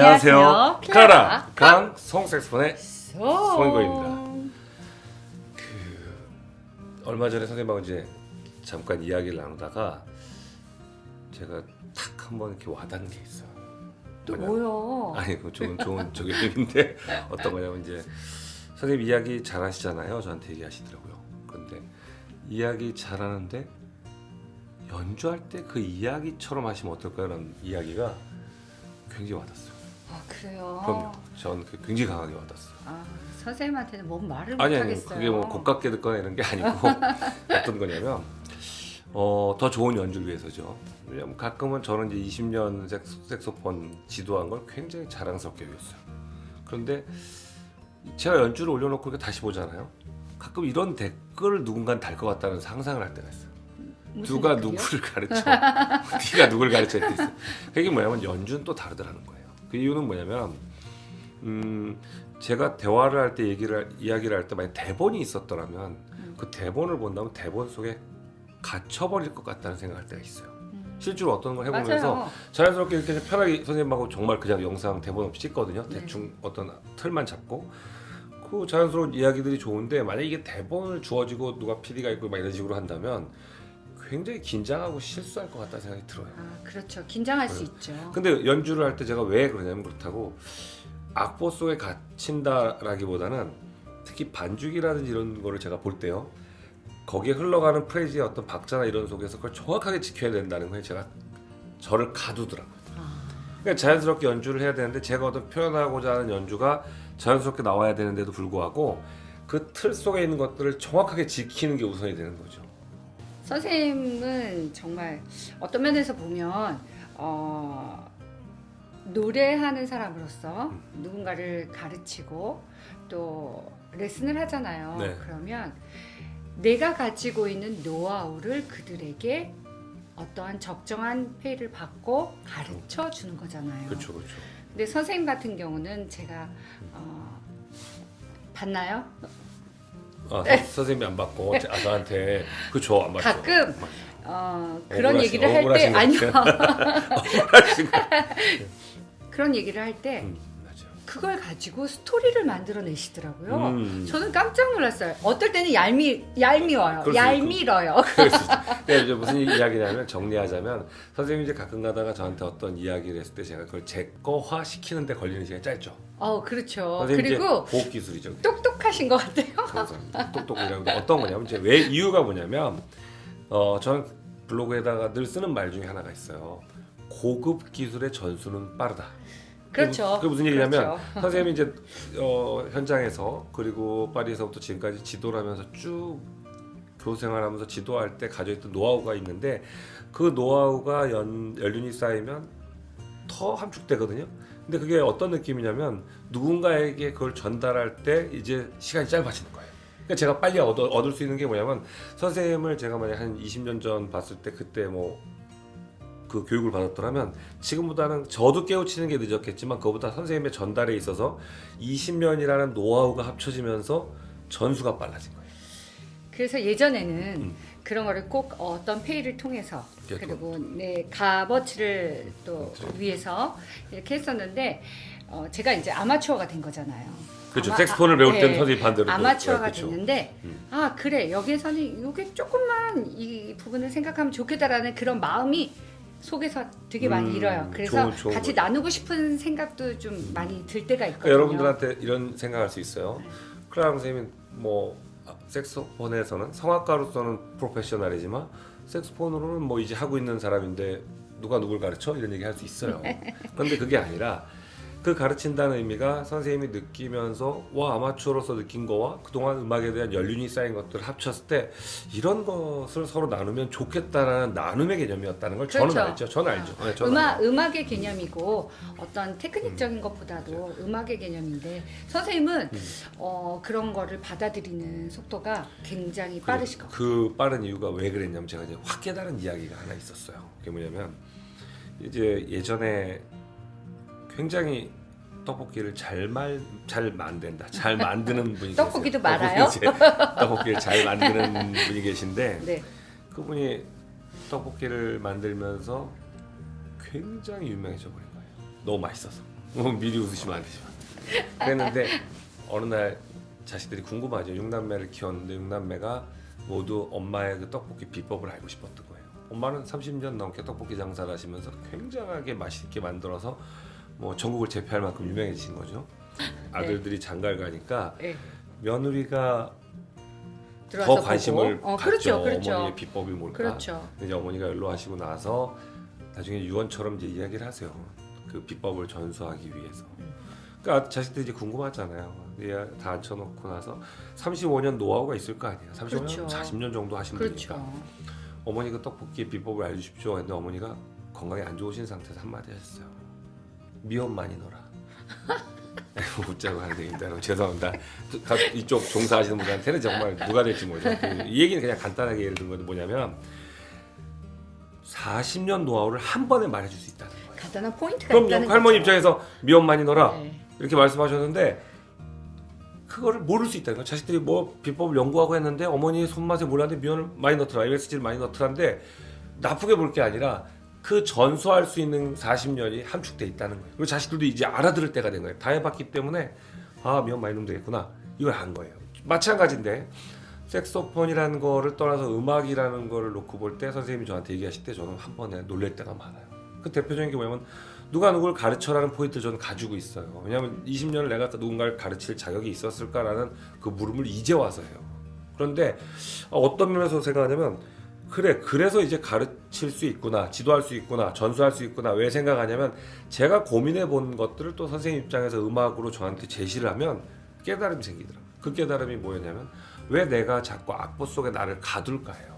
안녕하세요. 클라라 강송 색소폰의 송인거입니다. 얼마 전에 선생님하고 이제 잠깐 이야기를 나누다가 제가 탁 한번 이렇게 와닿는 게 있어요. 또 뭐요? 아니 그 좋은 저기 얘기인데 어떤 거냐면 이제 선생님 이야기 잘하시잖아요. 저한테 얘기하시더라고요. 그런데 이야기 잘하는데 연주할 때 그 이야기처럼 하시면 어떨까요? 라는 이야기가 굉장히 와닿았어요. 아 그래요? 그럼요. 전 굉장히 강하게 와닿았어요. 아 선생님한테는 뭔 말을 아니 못하겠어요. 그게 뭐 고깝게 듣거나 이런 게 아니고 어떤 거냐면 더 좋은 연주를 위해서죠. 왜냐면 가끔은 저는 이제 20년 색소폰 지도한 걸 굉장히 자랑스럽게 여겼어요. 그런데 제가 연주를 올려놓고 이렇게 다시 보잖아요. 가끔 이런 댓글을 누군가는 달 것 같다는 상상을 할 때가 있어요. 누가 댓글이요? 누구를 가르쳐? 네가 누굴 가르쳐? 이때 있어요. 그게 뭐냐면 연주는 또 다르더라는 거예요. 그 이유는 뭐냐면 제가 대화를 할 때 이야기를 할 때 만약 대본이 있었더라면 그 대본을 본다면 대본 속에 갇혀버릴 것 같다는 생각할 때가 있어요. 실제로 어떤 걸 해보면서 맞아요. 자연스럽게 이렇게 편하게 선생님하고 정말 그냥 영상 대본 없이 찍거든요. 대충 어떤 틀만 잡고 그 자연스러운 이야기들이 좋은데 만약 이게 대본을 주어지고 누가 PD가 있고 막 이런 식으로 한다면 굉장히 긴장하고 실수할 것 같다는 생각이 들어요. 아 그렇죠. 긴장할 수 있죠. 근데 연주를 할 때 제가 왜 그러냐면 그렇다고 악보 속에 갇힌다라기보다는 특히 반주기라든지 이런 거를 제가 볼 때요. 거기에 흘러가는 프레이즈의 어떤 박자나 이런 속에서 그걸 정확하게 지켜야 된다는 거에 제가 저를 가두더라고요. 그러니까 자연스럽게 연주를 해야 되는데 제가 어떤 표현하고자 하는 연주가 자연스럽게 나와야 되는데도 불구하고 그 틀 속에 있는 것들을 정확하게 지키는 게 우선이 되는 거죠. 선생님은 정말 어떤 면에서 보면 노래하는 사람으로서 누군가를 가르치고 또 레슨을 하잖아요. 네. 그러면 내가 가지고 있는 노하우를 그들에게 어떠한 적정한 페이를 받고 가르쳐 주는 거잖아요. 그렇죠, 그렇죠. 근데 선생님 같은 경우는 제가 봤나요? 선생님이 안 받고 저한테 그쵸 안 받죠. 가끔 그런 억울하신- 얘기를 할 때 억울하신 것 아니요. 억울하신 거. 그런 얘기를 할 때 맞아. 그걸 가지고 스토리를 만들어내시더라고요. 음. 저는 깜짝 놀랐어요. 어떨 때는 얄미워요. 그럴 수 얄미워요. 그럴 수 있죠. 근데 이제 무슨 이야기냐면 정리하자면 선생님이 이제 가끔 가다가 저한테 어떤 이야기를 했을 때 제가 그걸 제 거화 시키는데 걸리는 시간이 짧죠. 그렇죠. 선생님 그리고 이제 보호 기술이죠. 똑똑하신 것 같아요. 감사합니다. 똑똑이라고 어떤 거냐면 이제 왜 이유가 뭐냐면 저는 블로그에다가 늘 쓰는 말 중에 하나가 있어요. 고급 기술의 전수는 빠르다. 그렇죠. 그게 무슨 얘기냐면 그렇죠. 선생님이 이제 현장에서 그리고 파리에서부터 지금까지 지도를 하면서 쭉 교생활하면서 지도할 때 가져있던 노하우가 있는데 그 노하우가 연륜이 쌓이면 더 함축되거든요. 근데 그게 어떤 느낌이냐면 누군가에게 그걸 전달할 때 이제 시간이 짧아지는 거예요. 그러니까 제가 빨리 얻을 수 있는 게 뭐냐면 선생님을 제가 만약 한 20년 전 봤을 때 그때 뭐 그 교육을 받았더라면 지금보다는 저도 깨우치는 게 늦었겠지만 그거보다 선생님의 전달에 있어서 20년이라는 노하우가 합쳐지면서 전수가 빨라진 거예요. 그래서 예전에는 그런 거를 꼭 어떤 페이를 통해서 그리고 내 값어치를 또 위해서 이렇게 했었는데 제가 이제 아마추어가 된 거잖아요. 그렇죠. 색스폰을 배울 때는 네. 선생님 반대로 아마추어가 그렇죠. 됐는데 그래 여기에서는 이게 조금만 이 부분을 생각하면 좋겠다라는 그런 마음이 속에서 되게 많이 일어요. 그래서 좋은 같이 거죠. 나누고 싶은 생각도 좀 많이 들 때가 있거든요. 그러니까 여러분들한테 이런 생각할 수 있어요. 클라라 선생님은 뭐 색소폰에서는 성악가로서는 프로페셔널이지만 색소폰으로는 뭐 이제 하고 있는 사람인데 누가 누굴 가르쳐? 이런 얘기 할 수 있어요. 그런데 그게 아니라 그 가르친다는 의미가 선생님이 느끼면서 아마추어로서 느낀 거와 그동안 음악에 대한 연륜이 쌓인 것들을 합쳤을 때 이런 것을 서로 나누면 좋겠다라는 나눔의 개념이었다는 걸 그렇죠. 저는 알죠. 저는 알죠. 네, 저는 알죠. 음악의 개념이고 어떤 테크닉적인 것보다도 음악의 개념인데 선생님은 그런 거를 받아들이는 속도가 굉장히 빠르실 것 같아요. 그 빠른 이유가 왜 그랬냐면 제가 이제 확 깨달은 이야기가 하나 있었어요. 그게 뭐냐면 이제 예전에 굉장히 떡볶이를 잘 만든다. 잘 만드는 분이 계세요. 떡볶이도 말아요? 떡볶이를 잘 만드는 분이 계신데 네. 그분이 떡볶이를 만들면서 굉장히 유명해져 버린 거예요. 너무 맛있어서. 미리 웃으시면 안 되지만 그랬는데 어느 날 자식들이 궁금하죠. 6남매를 키웠는데 6남매가 모두 엄마의 그 떡볶이 비법을 알고 싶었던 거예요. 엄마는 30년 넘게 떡볶이 장사를 하시면서 굉장하게 맛있게 만들어서 뭐 전국을 제패할 만큼 유명해지신 거죠. 아들들이 장가를 가니까 네. 며느리가 들어와서 더 관심을 보고. 갖죠. 그렇죠, 그렇죠. 어머니의 비법이 뭘까. 그렇죠. 이제 어머니가 연로하시고 나서 나중에 유언처럼 이제 이야기를 하세요. 그 비법을 전수하기 위해서. 그러니까 자식들이 이제 궁금하잖아요. 다 앉혀놓고 나서 35년 노하우가 있을 거 아니에요. 35년, 그렇죠. 40년 정도 하신 그렇죠. 분이니까. 어머니 그 떡볶이의 비법을 알려주십시오. 근데 어머니가 건강이 안 좋으신 상태에서 한마디 하셨어요. 미원 많이 넣어라. 웃자고 하는 얘기입니다. 죄송합니다. 이쪽 종사하시는 분들한테는 정말 누가 될지 모르죠. 이 얘기는 그냥 간단하게 예를 든 건 뭐냐면 40년 노하우를 한 번에 말해줄 수 있다는 거예요. 간단한 포인트가 그럼 있다는 할머니 거죠. 입장에서 미원 많이 넣어라 네. 이렇게 말씀하셨는데 그거를 모를 수 있다는 거예요. 자식들이 뭐 비법을 연구하고 했는데 어머니의 손맛에 몰랐는데 미원을 많이 넣더라, MSG를 많이 넣더라인데 나쁘게 볼 게 아니라 그 전수할 수 있는 40년이 함축돼 있다는 거예요. 그리고 자식들도 이제 알아들을 때가 된 거예요. 다 해봤기 때문에 아 미원 많이 넣으면 되겠구나 이걸 안 거예요. 마찬가지인데 색소폰이라는 거를 떠나서 음악이라는 거를 놓고 볼 때 선생님이 저한테 얘기하실 때 저는 한 번에 놀랄 때가 많아요. 그 대표적인 게 뭐냐면 누가 누구를 가르쳐라는 포인트를 저는 가지고 있어요. 왜냐하면 20년을 내가 누군가를 가르칠 자격이 있었을까라는 그 물음을 이제 와서 해요. 그런데 어떤 면에서 생각하냐면 그래서 이제 가르칠 수 있구나, 지도할 수 있구나, 전수할 수 있구나. 왜 생각하냐면 제가 고민해 본 것들을 또 선생님 입장에서 음악으로 저한테 제시를 하면 깨달음이 생기더라고요. 그 깨달음이 뭐였냐면 왜 내가 자꾸 악보 속에 나를 가둘까요?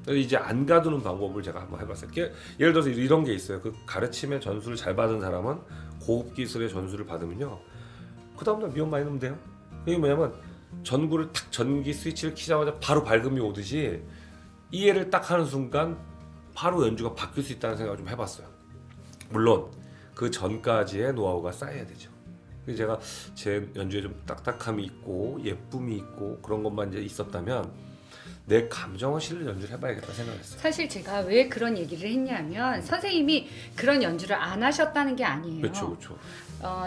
이제 안 가두는 방법을 제가 한번 해봤어요. 예를 들어서 이런 게 있어요. 그 가르침의 전수를 잘 받은 사람은 고급 기술의 전수를 받으면요, 그 다음날 미원 많이 넣으면 돼요. 이게 뭐냐면 전구를 탁 전기 스위치를 키자마자 바로 밝음이 오듯이 이해를 딱 하는 순간 바로 연주가 바뀔 수 있다는 생각을 좀 해봤어요. 물론 그 전까지의 노하우가 쌓여야 되죠. 그래서 제가 제 연주에 좀 딱딱함이 있고 예쁨이 있고 그런 것만 이제 있었다면 내 감정을 실는 연주를 해봐야겠다 생각했어요. 사실 제가 왜 그런 얘기를 했냐면 선생님이 그런 연주를 안 하셨다는 게 아니에요. 그렇죠, 그렇죠.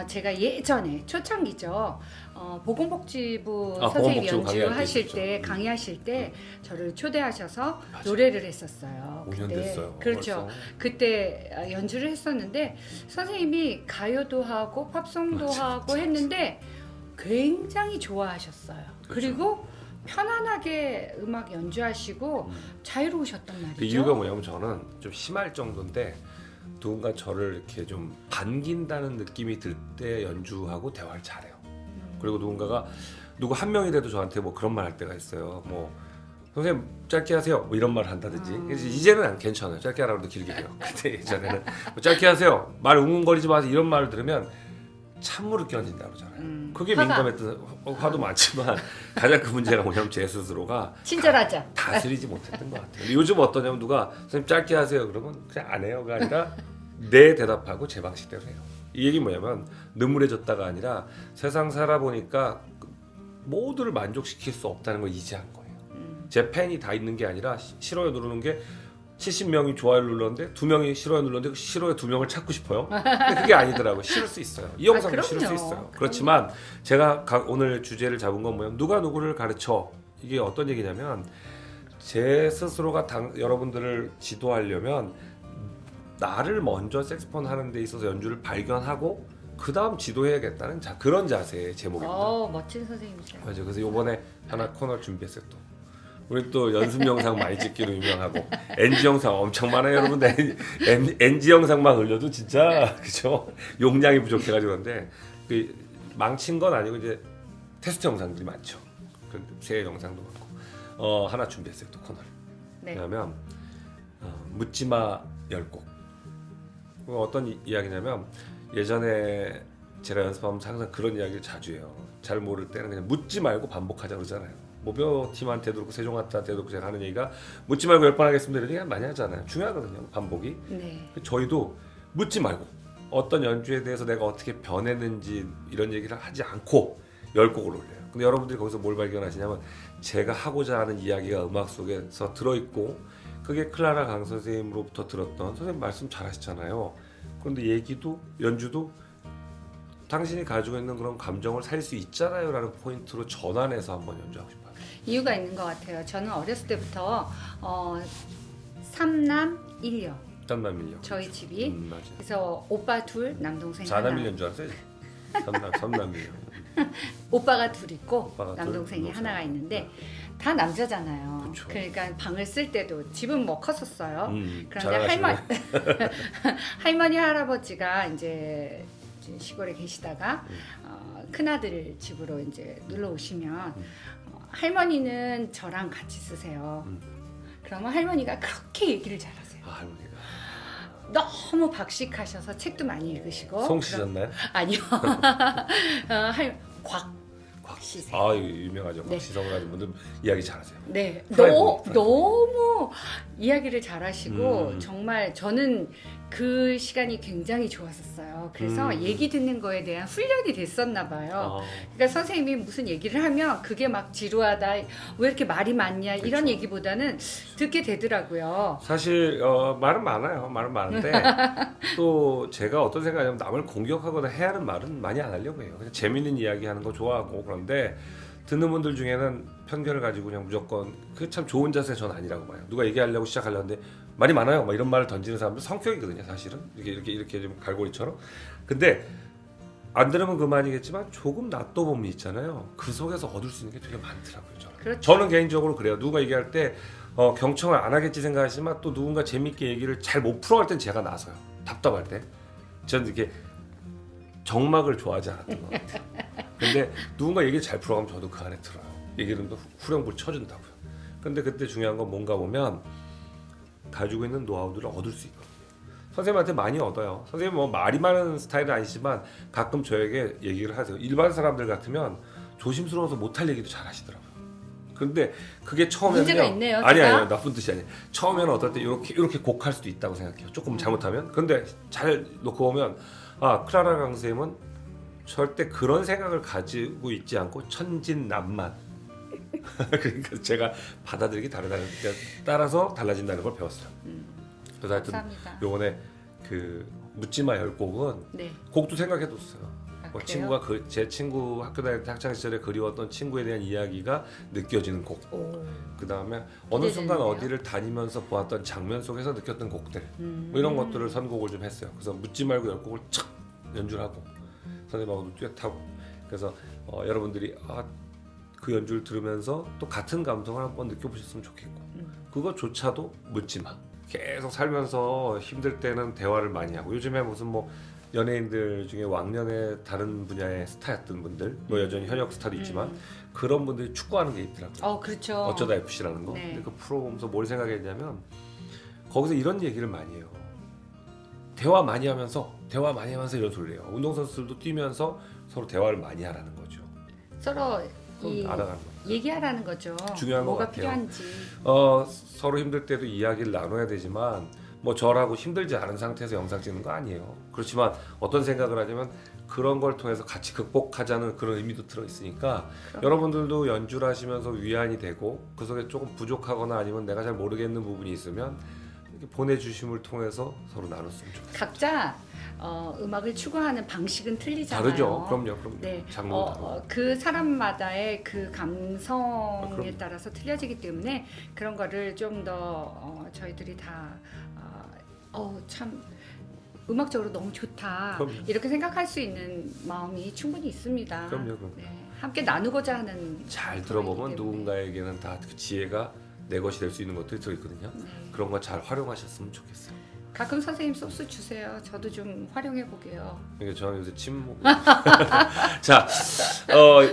제가 예전에 초창기죠. 보건복지부 아, 선생님 보건복지부 연주하실 강의할 때 강의하실 때 저를 초대하셔서 맞아. 노래를 했었어요. 5년 그때. 됐어요. 그렇죠. 벌써. 그때 연주를 했었는데 선생님이 가요도 하고 팝송도 맞아, 하고 맞아, 했는데 굉장히 좋아하셨어요. 그렇죠. 그리고 편안하게 음악 연주하시고 자유로우셨단 말이죠. 그 이유가 뭐냐면 저는 좀 심할 정도인데 누군가 저를 이렇게 좀 반긴다는 느낌이 들 때 연주하고 대화를 잘해요. 그리고 누구 한 명이라도 저한테 뭐 그런 말 할 때가 있어요. 뭐 선생님 짧게 하세요. 뭐 이런 말을 한다든지. 그래서 이제는 안 괜찮아요. 짧게 하라고 해도 길게 해요. 근데 예전에는 뭐 짧게 하세요. 말 웅웅거리지 마세요. 이런 말을 들으면 찬물을 끼얹는다 그러잖아요. 그게 화가. 민감했던 화도 많지만 가장 큰 문제가 뭐냐면 제 스스로가 친절하죠. 다스리지 못했던 것 같아요. 근데 요즘 어떠냐면 누가 선생님 짧게 하세요 그러면 그냥 안 해요가 아니라 내 대답하고 제 방식대로 해요. 이 얘기 뭐냐면 능물해졌다가 아니라 세상 살아보니까 모두를 만족시킬 수 없다는 걸 이제한 거예요. 제 팬이 다 있는 게 아니라 싫어요 누르는 게 70명이 좋아요 눌렀는데 2명이 싫어요 눌렀는데 싫어요 2명을 찾고 싶어요. 근데 그게 아니더라고요. 싫을 수 있어요. 이 영상도 싫을 수 있어요. 그렇지만 제가 오늘 주제를 잡은 건 뭐냐면 누가 누구를 가르쳐. 이게 어떤 얘기냐면 제 스스로가 여러분들을 지도하려면 나를 먼저 색소폰 하는 데 있어서 연주를 발견하고 그 다음 지도해야겠다는 그런 자세의 제목입니다. 멋진 선생님이세요. 맞아요. 그래서 이번에 하나 코너 준비했어요. 또 우리 또 연습 영상 많이 찍기로 유명하고 NG 영상 엄청 많아요, 여러분들. NG 영상만 올려도 진짜 그죠? 용량이 부족해가지고 그런데 그 망친 건 아니고 이제 테스트 영상들이 많죠. 새 영상도 많고 하나 준비했어요, 또 코너를. 네. 왜냐하면 묻지마 10곡. 어떤 이야기냐면 예전에 제가 연습하면서 항상 그런 이야기를 자주 해요. 잘 모를 때는 그냥 묻지 말고 반복하자 그러잖아요. 모벼팀한테도 그렇고 세종한테도 그렇고 제가 하는 얘기가 묻지 말고 10번 하겠습니다 이런 얘기 많이 하잖아요. 중요하거든요, 반복이. 네. 저희도 묻지 말고 어떤 연주에 대해서 내가 어떻게 변했는지 이런 얘기를 하지 않고 10곡을 올려요. 근데 여러분들이 거기서 뭘 발견하시냐면 제가 하고자 하는 이야기가 음악 속에서 들어있고 그게 클라라 강 선생님으로부터 들었던 선생님 말씀 잘하시잖아요. 그런데 얘기도 연주도 당신이 가지고 있는 그런 감정을 살 수 있잖아요라는 포인트로 전환해서 한번 연주하고 싶어요. 이유가 있는 것 같아요. 저는 어렸을 때부터 3남 1녀 땀남밀려. 저희 집이 맞아. 그래서 오빠 둘 남동생 하나 4남밀려인 줄 알았어요. 3남밀려. 오빠가 둘 있고 오빠가 남동생이 둘, 하나가 있는데 다 남자잖아요. 그쵸. 그러니까 방을 쓸 때도 집은 뭐 컸었어요. 그런데 잘하시네. 할머니 할아버지가 이제 시골에 계시다가 큰아들 집으로 이제 놀러 오시면 할머니는 저랑 같이 쓰세요. 그러면 할머니가 그렇게 얘기를 잘하세요. 아, 할머니가. 너무 박식하셔서 책도 많이 읽으시고. 송 씨셨나요? 아니요. 곽 씨세요. 아, 유명하죠. 네. 시성을 하는 분들 이야기 잘하세요. 네, 프라이머리. 너무 이야기를 잘하시고 정말 저는 그 시간이 굉장히 좋았었어요. 그래서 얘기 듣는 거에 대한 훈련이 됐었나 봐요. 그러니까 선생님이 무슨 얘기를 하면 그게 막 지루하다, 왜 이렇게 말이 많냐 이런 그렇죠. 얘기보다는 듣게 되더라고요. 사실 말은 많아요. 말은 많은데 또 제가 어떤 생각이냐면 남을 공격하거나 해야 하는 말은 많이 안 하려고 해요. 그냥 재밌는 이야기하는 거 좋아하고 그런데 듣는 분들 중에는 편견을 가지고 그냥 무조건 그 참 좋은 자세 전 아니라고 봐요. 누가 얘기하려고 시작하려는데 말이 많아요. 막 이런 말을 던지는 사람들 성격이거든요. 사실은 이렇게 좀 갈고리처럼. 근데 안 들으면 그만이겠지만 조금 놔둬보면 있잖아요. 그 속에서 얻을 수 있는 게 되게 많더라고요. 저는. 그렇죠. 저는 개인적으로 그래요. 누가 얘기할 때 경청을 안 하겠지 생각하지만 또 누군가 재밌게 얘기를 잘 못 풀어갈 땐 제가 나서요. 답답할 때. 저는 이렇게 정막을 좋아하지 않았던 것 같아요. 근데 누군가 얘기를 잘 풀어가면 저도 그 안에 들어요. 얘기를 또 후렴구를 쳐준다고요. 근데 그때 중요한 건 뭔가 보면 가지고 있는 노하우들을 얻을 수 있거든요. 선생님한테 많이 얻어요. 선생님 뭐 말이 많은 스타일은 아니지만 가끔 저에게 얘기를 하세요. 일반 사람들 같으면 조심스러워서 못할 얘기도 잘 하시더라고요. 근데 그게 처음에는요. 문제가 있네요. 아니에요. 나쁜 뜻이 아니에요. 처음에는 어떨 때 이렇게 곡할 수도 있다고 생각해요. 조금 잘못하면. 근데 잘 놓고 보면 클라라 강쌤은 절대 그런 생각을 가지고 있지 않고 천진난만. 그러니까 제가 받아들이기 다르다는 따라서 달라진다는 걸 배웠어요. 그래서 하여튼 감사합니다. 요번에 그 묻지마 10곡은 네. 곡도 생각해뒀어요. 뭐 그래요? 친구가 제 친구 학교 다닐 때 학창 시절에 그리웠던 친구에 대한 이야기가 느껴지는 곡. 오. 그 다음에 어느 순간 기대되는데요? 어디를 다니면서 보았던 장면 속에서 느꼈던 곡들 뭐 이런 것들을 선곡을 좀 했어요. 그래서 묻지 말고 10곡을 착 연주를 하고 선생님하고도 듀엣하고 그래서 여러분들이 그 연주를 들으면서 또 같은 감성을 한번 느껴보셨으면 좋겠고 그것조차도 묻지 마. 계속 살면서 힘들 때는 대화를 많이 하고 요즘에 무슨 뭐 연예인들 중에 왕년에 다른 분야의 스타였던 분들 뭐 여전히 현역 스타도 있지만 그런 분들이 축구하는 게 있더라고요. 그렇죠. 어쩌다 FC라는 거. 네. 근데 그 프로 보면서 뭘 생각했냐면 거기서 이런 얘기를 많이 해요. 대화 많이 하면서 이런 소리를 해요. 운동선수들도 뛰면서 서로 대화를 많이 하라는 거죠. 서로 알아가는 거. 얘기하라는 거죠. 중요한 것 뭐가 같아요. 필요한지. 서로 힘들 때도 이야기를 나눠야 되지만 뭐 저라고 힘들지 않은 상태에서 영상 찍는 거 아니에요. 그렇지만 어떤 생각을 하냐면 그런 걸 통해서 같이 극복하자는 그런 의미도 들어 있으니까 여러분들도 연주를 하시면서 위안이 되고 그 속에 조금 부족하거나 아니면 내가 잘 모르겠는 부분이 있으면 이렇게 보내주심을 통해서 서로 나눴으면 좋겠어요. 각자 음악을 추구하는 방식은 틀리잖아요. 다르죠. 그럼요. 네. 장르도 다르고. 그 사람마다의 그 감성에 그럼요. 따라서 틀려지기 때문에 그런 거를 좀 더 저희들이 다 참 음악적으로 너무 좋다 그럼요. 이렇게 생각할 수 있는 마음이 충분히 있습니다. 그럼요. 네. 함께 나누고자 하는 잘 들어보면 때문에. 누군가에게는 다 그 지혜가 내 것이 될 수 있는 것들이 들어있거든요. 네. 그런 거 잘 활용하셨으면 좋겠어요. 가끔 선생님 소스 주세요. 저도 좀 활용해 보게요. 그러니까 저는 요새 침묵. 자,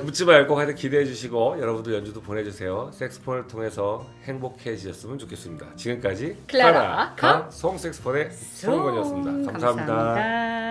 묻지 말고 하여튼 기대해 주시고 여러분들 연주도 보내주세요. 색스폰을 통해서 행복해지셨으면 좋겠습니다. 지금까지 클라라 송 색스폰의 송은건이었습니다. 감사합니다. 감사합니다.